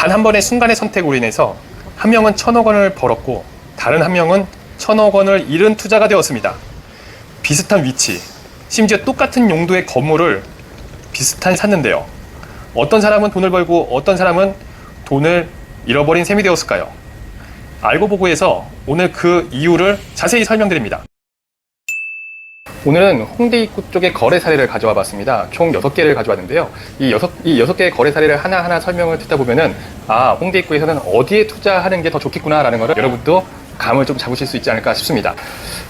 단 한 번의 순간의 선택으로 인해서 한 명은 1,000억 원을 벌었고 다른 한 명은 1,000억 원을 잃은 투자가 되었습니다. 비슷한 위치, 심지어 똑같은 용도의 건물을 비슷한 샀는데요. 어떤 사람은 돈을 벌고 어떤 사람은 돈을 잃어버린 셈이 되었을까요? 알고 보고에서 오늘 그 이유를 자세히 설명드립니다. 오늘은 홍대 입구 쪽의 거래 사례를 가져와 봤습니다. 총 6개를 가져왔는데요. 이 6개의 거래 사례를 하나하나 설명을 듣다 보면은 홍대 입구에서는 어디에 투자하는 게 더 좋겠구나 라는 것을 여러분도 감을 좀 잡으실 수 있지 않을까 싶습니다.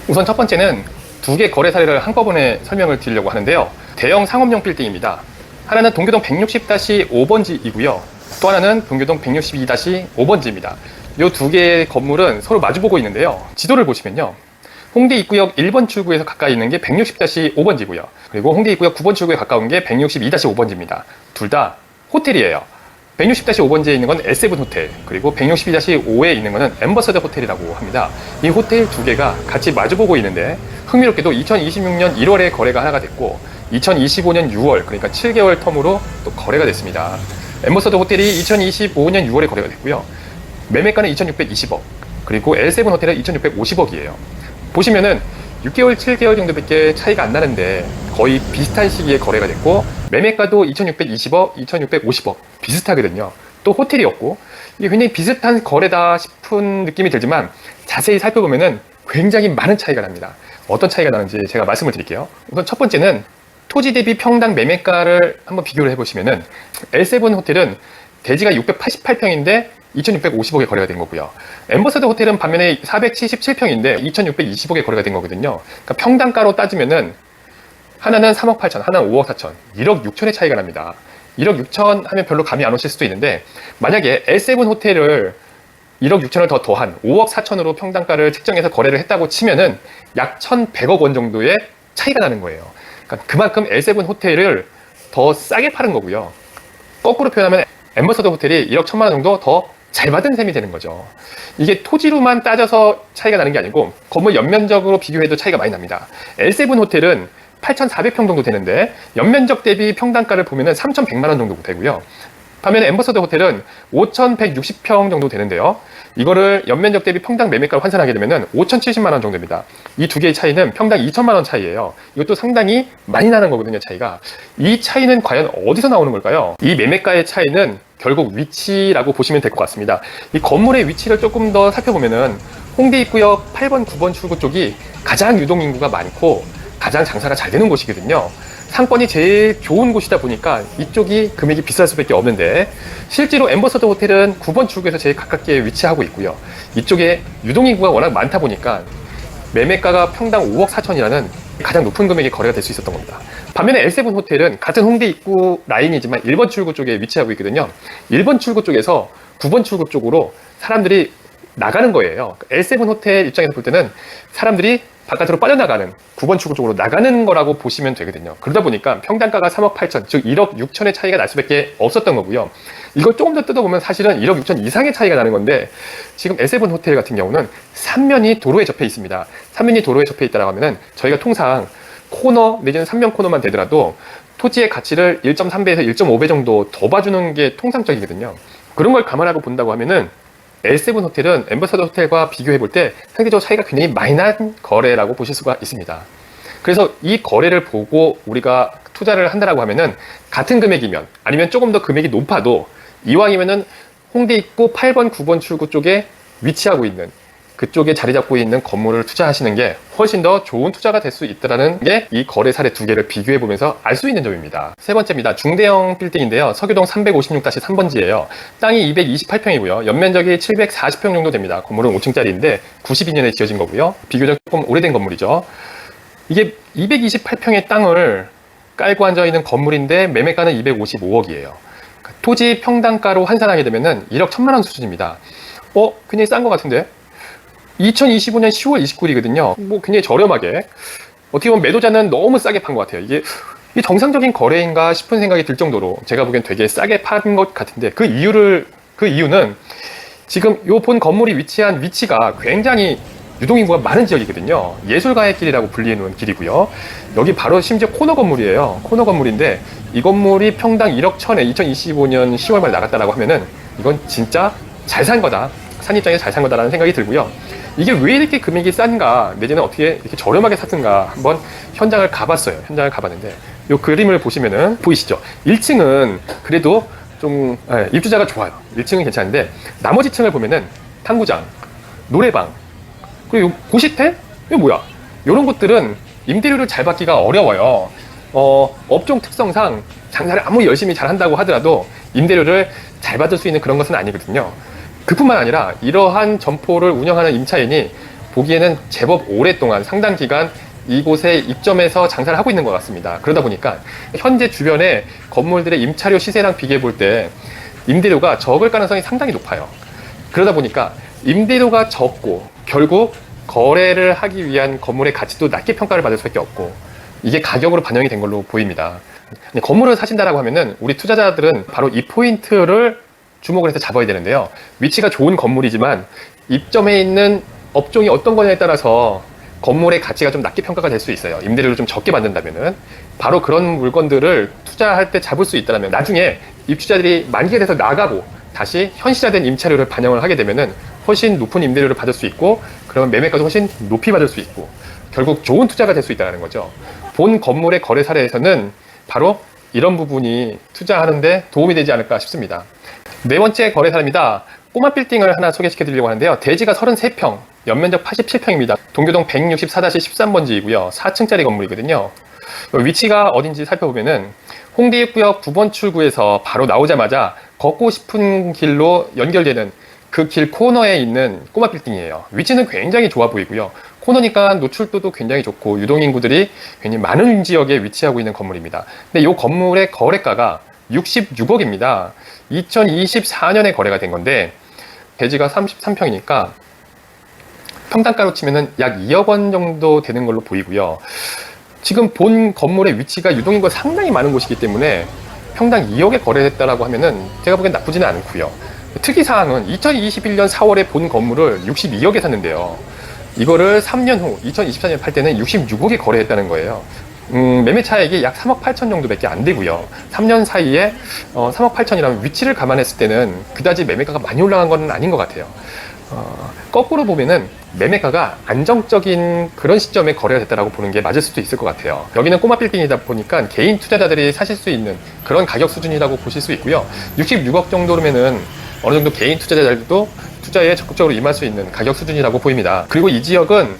우선 첫 번째는 2개 거래 사례를 한꺼번에 설명을 드리려고 하는데요. 대형 상업용 빌딩입니다. 하나는 동교동 160-5번지이고요. 또 하나는 동교동 162-5번지입니다. 이 2개의 건물은 서로 마주보고 있는데요. 지도를 보시면요. 홍대 입구역 1번 출구에서 가까이 있는 게 160-5번지고요. 그리고 홍대 입구역 9번 출구에 가까운 게 162-5번지입니다. 둘 다 호텔이에요. 160-5번지에 있는 건 S7 호텔, 그리고 162-5에 있는 거는 엠버서더 호텔이라고 합니다. 이 호텔 2개가 같이 마주보고 있는데 흥미롭게도 2026년 1월에 거래가 하나가 됐고 2025년 6월, 그러니까 7개월 텀으로 또 거래가 됐습니다. 엠버서더 호텔이 2025년 6월에 거래가 됐고요. 매매가는 2,620억, 그리고 L7 호텔은 2,650억이에요. 보시면은 6개월, 7개월 정도밖에 차이가 안 나는데 거의 비슷한 시기에 거래가 됐고 매매가도 2,620억, 2,650억 비슷하거든요. 또 호텔이었고 이게 굉장히 비슷한 거래다 싶은 느낌이 들지만 자세히 살펴보면은 굉장히 많은 차이가 납니다. 어떤 차이가 나는지 제가 말씀을 드릴게요. 우선 첫 번째는 토지 대비 평당 매매가를 한번 비교를 해보시면은 L7 호텔은 대지가 688평인데 2,650억에 거래가 된 거고요. 엠버서더 호텔은 반면에 477평인데 2,620억에 거래가 된 거거든요. 그러니까 평당가로 따지면은 하나는 3억 8천, 하나는 5억 4천, 1억 6천의 차이가 납니다. 1억 6천 하면 별로 감이 안 오실 수도 있는데 만약에 L7 호텔을 1억 6천을 더 더한 5억 4천으로 평당가를 책정해서 거래를 했다고 치면은 약 1,100억 원 정도의 차이가 나는 거예요. 그러니까 그만큼 L7 호텔을 더 싸게 파는 거고요. 거꾸로 표현하면 엠버서더 호텔이 1억 1천만 원 정도 더 잘 받은 셈이 되는 거죠. 이게 토지로만 따져서 차이가 나는 게 아니고 건물 연면적으로 비교해도 차이가 많이 납니다. L7 호텔은 8,400평 정도 되는데 연면적 대비 평당가를 보면은 3,100만 원 정도 되고요. 반면에 엠버서더 호텔은 5,160평 정도 되는데요. 이거를 연면적 대비 평당 매매가를 환산하게 되면은 5,070만 원 정도입니다. 이 2개의 차이는 평당 2천만 원 차이예요. 이것도 상당히 많이 나는 거거든요, 차이가. 이 차이는 과연 어디서 나오는 걸까요? 이 매매가의 차이는 결국 위치라고 보시면 될 것 같습니다. 이 건물의 위치를 조금 더 살펴보면은 홍대 입구역 8번, 9번 출구 쪽이 가장 유동인구가 많고 가장 장사가 잘 되는 곳이거든요. 상권이 제일 좋은 곳이다 보니까 이쪽이 금액이 비쌀 수밖에 없는데 실제로 엠버서더 호텔은 9번 출구에서 제일 가깝게 위치하고 있고요. 이쪽에 유동인구가 워낙 많다 보니까 매매가가 평당 5억 4천이라는 가장 높은 금액의 거래가 될 수 있었던 겁니다. 반면에 L7 호텔은 같은 홍대 입구 라인이지만 1번 출구 쪽에 위치하고 있거든요. 1번 출구 쪽에서 9번 출구 쪽으로 사람들이 나가는 거예요. L7 호텔 입장에서 볼 때는 사람들이 바깥으로 빠져나가는 9번 출구 쪽으로 나가는 거라고 보시면 되거든요. 그러다 보니까 평당가가 3억 8천, 즉 1억 6천의 차이가 날 수밖에 없었던 거고요. 이걸 조금 더 뜯어보면 사실은 1억 6천 이상의 차이가 나는 건데 지금 L7 호텔 같은 경우는 3면이 도로에 접해 있습니다. 3면이 도로에 접해 있다고 하면은 저희가 통상 코너 내지는 3면 코너만 되더라도 토지의 가치를 1.3배에서 1.5배 정도 더 봐주는 게 통상적이거든요. 그런 걸 감안하고 본다고 하면은 L7 호텔은 엠버서더 호텔과 비교해 볼 때 상대적으로 차이가 굉장히 많이 난 거래라고 보실 수가 있습니다. 그래서 이 거래를 보고 우리가 투자를 한다라고 하면은 같은 금액이면 아니면 조금 더 금액이 높아도 이왕이면은 홍대 입구 8번, 9번 출구 쪽에 위치하고 있는 그쪽에 자리 잡고 있는 건물을 투자하시는 게 훨씬 더 좋은 투자가 될 수 있다는 게 이 거래 사례 2개를 비교해 보면서 알 수 있는 점입니다. 세 번째입니다. 중대형 빌딩인데요. 서교동 356-3번지예요. 땅이 228평이고요. 연면적이 740평 정도 됩니다. 건물은 5층짜리인데 92년에 지어진 거고요. 비교적 조금 오래된 건물이죠. 이게 228평의 땅을 깔고 앉아 있는 건물인데 매매가는 255억이에요. 토지 평당가로 환산하게 되면은 1억 1천만 원 수준입니다. 굉장히 싼 것 같은데? 2025년 10월 29일이거든요. 굉장히 저렴하게. 어떻게 보면 매도자는 너무 싸게 판 것 같아요. 이게 정상적인 거래인가 싶은 생각이 들 정도로 제가 보기엔 되게 싸게 판 것 같은데 그 이유는 지금 요 본 건물이 위치한 위치가 굉장히 유동인구가 많은 지역이거든요. 예술가의 길이라고 불리는 길이고요. 여기 바로 심지어 코너 건물이에요. 코너 건물인데 이 건물이 평당 1억 1천에 2025년 10월 말 나갔다라고 하면은 이건 진짜 잘 산 거다. 산 입장에서 잘 산 거다라는 생각이 들고요. 이게 왜 이렇게 금액이 싼가, 내지는 어떻게 이렇게 저렴하게 샀는가, 한번 현장을 가봤어요. 현장을 가봤는데, 이 그림을 보시면은 보이시죠? 1층은 그래도 좀 입주자가 좋아요. 1층은 괜찮은데, 나머지 층을 보면은 탁구장, 노래방, 그리고 고시텔? 이거 뭐야? 이런 것들은 임대료를 잘 받기가 어려워요. 업종 특성상 장사를 아무리 열심히 잘 한다고 하더라도 임대료를 잘 받을 수 있는 그런 것은 아니거든요. 그뿐만 아니라 이러한 점포를 운영하는 임차인이 보기에는 제법 오랫동안 상당 기간 이곳에 입점해서 장사를 하고 있는 것 같습니다. 그러다 보니까 현재 주변의 건물들의 임차료 시세랑 비교해 볼 때 임대료가 적을 가능성이 상당히 높아요. 그러다 보니까 임대료가 적고 결국 거래를 하기 위한 건물의 가치도 낮게 평가를 받을 수밖에 없고, 이게 가격으로 반영이 된 걸로 보입니다. 건물을 사신다라고 하면은 우리 투자자들은 바로 이 포인트를 주목을 해서 잡아야 되는데요. 위치가 좋은 건물이지만 입점해 있는 업종이 어떤 거냐에 따라서 건물의 가치가 좀 낮게 평가가 될 수 있어요. 임대료를 좀 적게 받는다면은. 바로 그런 물건들을 투자할 때 잡을 수 있다면 나중에 입주자들이 만기가 돼서 나가고 다시 현실화된 임차료를 반영을 하게 되면은 훨씬 높은 임대료를 받을 수 있고, 그러면 매매가도 훨씬 높이 받을 수 있고, 결국 좋은 투자가 될 수 있다는 거죠. 본 건물의 거래 사례에서는 바로 이런 부분이 투자하는데 도움이 되지 않을까 싶습니다. 네 번째 거래 사례입니다. 꼬마 빌딩을 하나 소개시켜 드리려고 하는데요. 대지가 33평, 연면적 87평입니다. 동교동 164-13번지이고요. 4층짜리 건물이거든요. 위치가 어딘지 살펴보면은 홍대입구역 9번 출구에서 바로 나오자마자 걷고 싶은 길로 연결되는 그 길 코너에 있는 꼬마 빌딩이에요. 위치는 굉장히 좋아 보이고요. 코너니까 노출도도 굉장히 좋고 유동인구들이 굉장히 많은 지역에 위치하고 있는 건물입니다. 근데 이 건물의 거래가가 66억입니다. 2024년에 거래가 된 건데 대지가 33평이니까 평당가로 치면은 약 2억 원 정도 되는 걸로 보이고요. 지금 본 건물의 위치가 유동인구가 상당히 많은 곳이기 때문에 평당 2억에 거래됐다라고 하면은 제가 보기엔 나쁘지는 않고요. 특이사항은 2021년 4월에 본 건물을 62억에 샀는데요. 이거를 3년 후 2024년에 팔 때는 66억에 거래했다는 거예요. 매매 차익이 약 3억 8천 정도밖에 안 되고요. 3년 사이에 3억 8천이라면 위치를 감안했을 때는 그다지 매매가가 많이 올라간 건 아닌 것 같아요. 거꾸로 보면은 매매가가 안정적인 그런 시점에 거래가 됐다라고 보는 게 맞을 수도 있을 것 같아요. 여기는 꼬마 빌딩이다 보니까 개인 투자자들이 사실 수 있는 그런 가격 수준이라고 보실 수 있고요. 66억 정도면은 어느 정도 개인 투자자들도 투자에 적극적으로 임할 수 있는 가격 수준이라고 보입니다. 그리고 이 지역은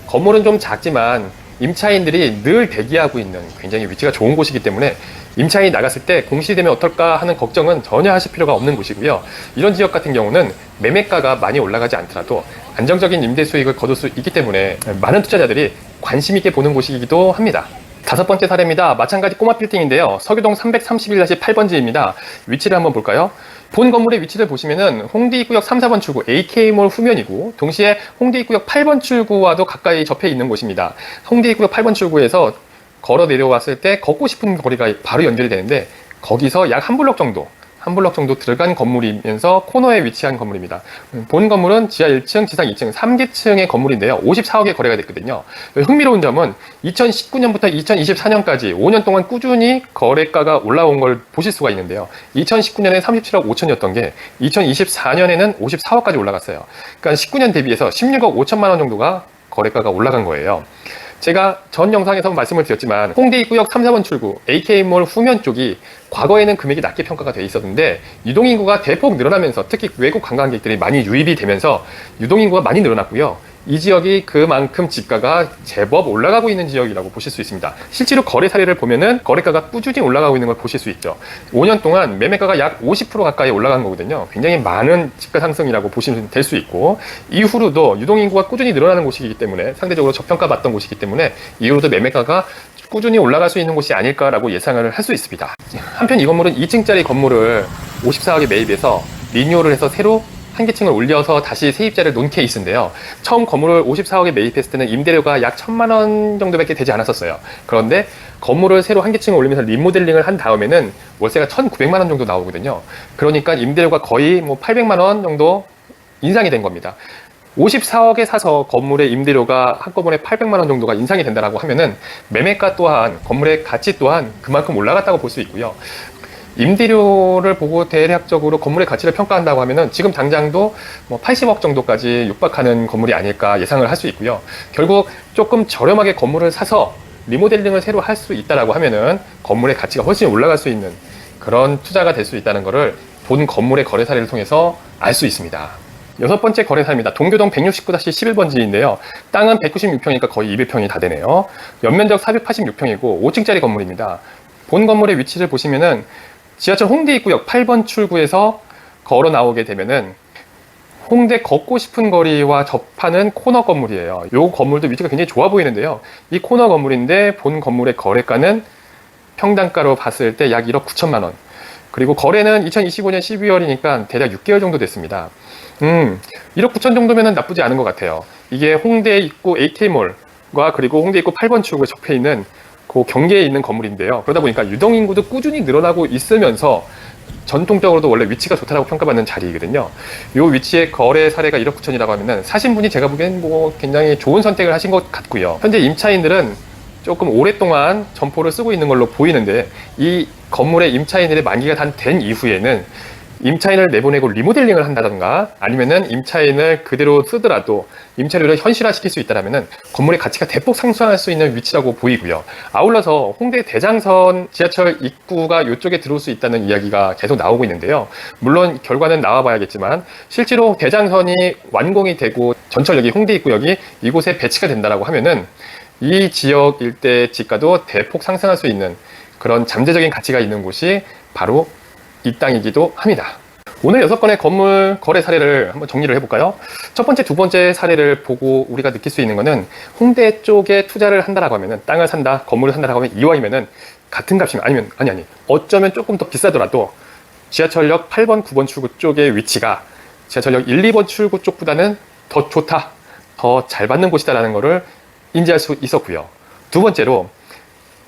건물은 좀 작지만 임차인들이 늘 대기하고 있는 굉장히 위치가 좋은 곳이기 때문에 임차인이 나갔을 때 공시되면 어떨까 하는 걱정은 전혀 하실 필요가 없는 곳이고요. 이런 지역 같은 경우는 매매가가 많이 올라가지 않더라도 안정적인 임대 수익을 거둘 수 있기 때문에 많은 투자자들이 관심 있게 보는 곳이기도 합니다. 다섯 번째 사례입니다. 마찬가지 꼬마 빌딩인데요. 서교동 331-8번지입니다. 위치를 한번 볼까요? 본 건물의 위치를 보시면은 홍대입구역 3, 4번 출구 AK몰 후면이고, 동시에 홍대입구역 8번 출구와도 가까이 접해 있는 곳입니다. 홍대입구역 8번 출구에서 걸어 내려왔을 때 걷고 싶은 거리가 바로 연결이 되는데, 거기서 약 한 블럭 정도 들어간 건물이면서 코너에 위치한 건물입니다. 본 건물은 지하 1층, 지상 2층, 3기층의 건물인데요. 54억에 거래가 됐거든요. 흥미로운 점은 2019년부터 2024년까지 5년 동안 꾸준히 거래가가 올라온 걸 보실 수가 있는데요. 2019년에 37억 5천이었던 게 2024년에는 54억까지 올라갔어요. 그러니까 19년 대비해서 16억 5천만 원 정도가 거래가가 올라간 거예요. 제가 전 영상에서 말씀을 드렸지만 홍대입구역 3, 4번 출구 AK몰 후면 쪽이 과거에는 금액이 낮게 평가가 돼 있었는데 유동인구가 대폭 늘어나면서 특히 외국 관광객들이 많이 유입이 되면서 유동인구가 많이 늘어났고요. 이 지역이 그만큼 집가가 제법 올라가고 있는 지역이라고 보실 수 있습니다. 실제로 거래 사례를 보면은 거래가가 꾸준히 올라가고 있는 걸 보실 수 있죠. 5년 동안 매매가가 약 50% 가까이 올라간 거거든요. 굉장히 많은 집가 상승이라고 보시면 될 수 있고, 이후로도 유동인구가 꾸준히 늘어나는 곳이기 때문에 상대적으로 저평가받던 곳이기 때문에 이후로도 매매가가 꾸준히 올라갈 수 있는 곳이 아닐까라고 예상을 할 수 있습니다. 한편 이 건물은 2층짜리 건물을 54억에 매입해서 리뉴얼을 해서 새로 한 개층을 올려서 다시 세입자를 놓은 케이스인데요. 처음 건물을 54억에 매입했을 때는 임대료가 약 1,000만 원 정도밖에 되지 않았었어요. 그런데 건물을 새로 한 개층을 올리면서 리모델링을 한 다음에는 월세가 1,900만 원 정도 나오거든요. 그러니까 임대료가 거의 800만 원 정도 인상이 된 겁니다. 54억에 사서 건물의 임대료가 한꺼번에 800만 원 정도가 인상이 된다고 하면은 매매가 또한 건물의 가치 또한 그만큼 올라갔다고 볼 수 있고요. 임대료를 보고 대략적으로 건물의 가치를 평가한다고 하면은 지금 당장도 뭐 80억 정도까지 육박하는 건물이 아닐까 예상을 할 수 있고요. 결국 조금 저렴하게 건물을 사서 리모델링을 새로 할 수 있다라고 하면은 건물의 가치가 훨씬 올라갈 수 있는 그런 투자가 될 수 있다는 것을 본 건물의 거래 사례를 통해서 알 수 있습니다. 여섯 번째 거래사입니다. 동교동 169-11번지인데요. 땅은 196평이니까 거의 200평이 다 되네요. 연면적 486평이고 5층짜리 건물입니다. 본 건물의 위치를 보시면은 지하철 홍대 입구역 8번 출구에서 걸어 나오게 되면은 홍대 걷고 싶은 거리와 접하는 코너 건물이에요. 이 건물도 위치가 굉장히 좋아 보이는데요. 이 코너 건물인데 본 건물의 거래가는 평당가로 봤을 때 약 1억 9천만 원. 그리고 거래는 2025년 12월이니까 대략 6개월 정도 됐습니다. 1억 9천 정도면 나쁘지 않은 것 같아요. 이게 홍대 입구 ATM몰과 그리고 홍대 입구 8번 출구에 접해 있는 그 경계에 있는 건물인데요. 그러다 보니까 유동인구도 꾸준히 늘어나고 있으면서 전통적으로도 원래 위치가 좋다고 평가받는 자리이거든요. 이 위치의 거래 사례가 1억 9천이라고 하면은 사신 분이 제가 보기엔 뭐 굉장히 좋은 선택을 하신 것 같고요. 현재 임차인들은 조금 오랫동안 점포를 쓰고 있는 걸로 보이는데 이 건물의 임차인들의 만기가 다 된 이후에는 임차인을 내보내고 리모델링을 한다던가 아니면은 임차인을 그대로 쓰더라도 임차료를 현실화시킬 수 있다면은 건물의 가치가 대폭 상승할 수 있는 위치라고 보이고요. 아울러서 홍대 대장선 지하철 입구가 이쪽에 들어올 수 있다는 이야기가 계속 나오고 있는데요. 물론 결과는 나와봐야겠지만 실제로 대장선이 완공이 되고 전철역이 홍대 입구역이 이곳에 배치가 된다라고 하면은 이 지역 일대 지가도 대폭 상승할 수 있는 그런 잠재적인 가치가 있는 곳이 바로 이 땅이기도 합니다. 오늘 6건의 건물 거래 사례를 한번 정리를 해볼까요? 첫 번째, 두 번째 사례를 보고 우리가 느낄 수 있는 것은 홍대 쪽에 투자를 한다라고 하면은 땅을 산다, 건물을 산다라고 하면 이왕이면은 같은 값이면 아니 어쩌면 조금 더 비싸더라도 지하철역 8번, 9번 출구 쪽의 위치가 지하철역 1, 2번 출구 쪽보다는 더 좋다, 더 잘 받는 곳이다라는 것을 인지할 수 있었고요. 두 번째로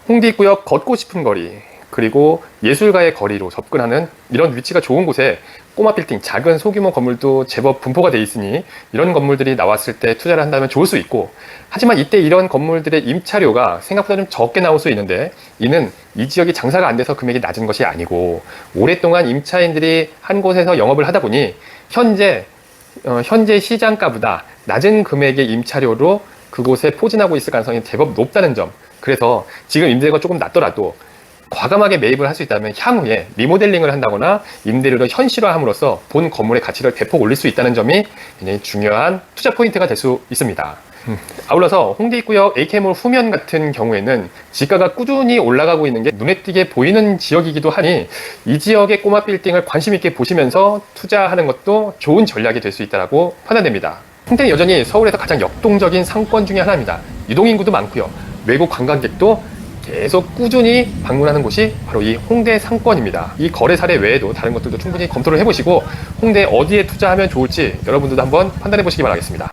홍대 입구역 걷고 싶은 거리 그리고 예술가의 거리로 접근하는 이런 위치가 좋은 곳에 꼬마 빌딩, 작은 소규모 건물도 제법 분포가 돼 있으니 이런 건물들이 나왔을 때 투자를 한다면 좋을 수 있고, 하지만 이때 이런 건물들의 임차료가 생각보다 좀 적게 나올 수 있는데 이는 이 지역이 장사가 안 돼서 금액이 낮은 것이 아니고 오랫동안 임차인들이 한 곳에서 영업을 하다 보니 현재 시장가보다 낮은 금액의 임차료로 그곳에 포진하고 있을 가능성이 제법 높다는 점. 그래서 지금 임대료가 조금 낮더라도 과감하게 매입을 할 수 있다면 향후에 리모델링을 한다거나 임대료를 현실화함으로써 본 건물의 가치를 대폭 올릴 수 있다는 점이 굉장히 중요한 투자 포인트가 될 수 있습니다. 아울러서 홍대 입구역 AK몰 후면 같은 경우에는 지가가 꾸준히 올라가고 있는 게 눈에 띄게 보이는 지역이기도 하니 이 지역의 꼬마 빌딩을 관심 있게 보시면서 투자하는 것도 좋은 전략이 될 수 있다고 판단됩니다. 홍대는 여전히 서울에서 가장 역동적인 상권 중에 하나입니다. 유동인구도 많고요. 외국 관광객도 계속 꾸준히 방문하는 곳이 바로 이 홍대 상권입니다. 이 거래 사례 외에도 다른 것들도 충분히 검토를 해보시고 홍대 어디에 투자하면 좋을지 여러분들도 한번 판단해 보시기 바라겠습니다.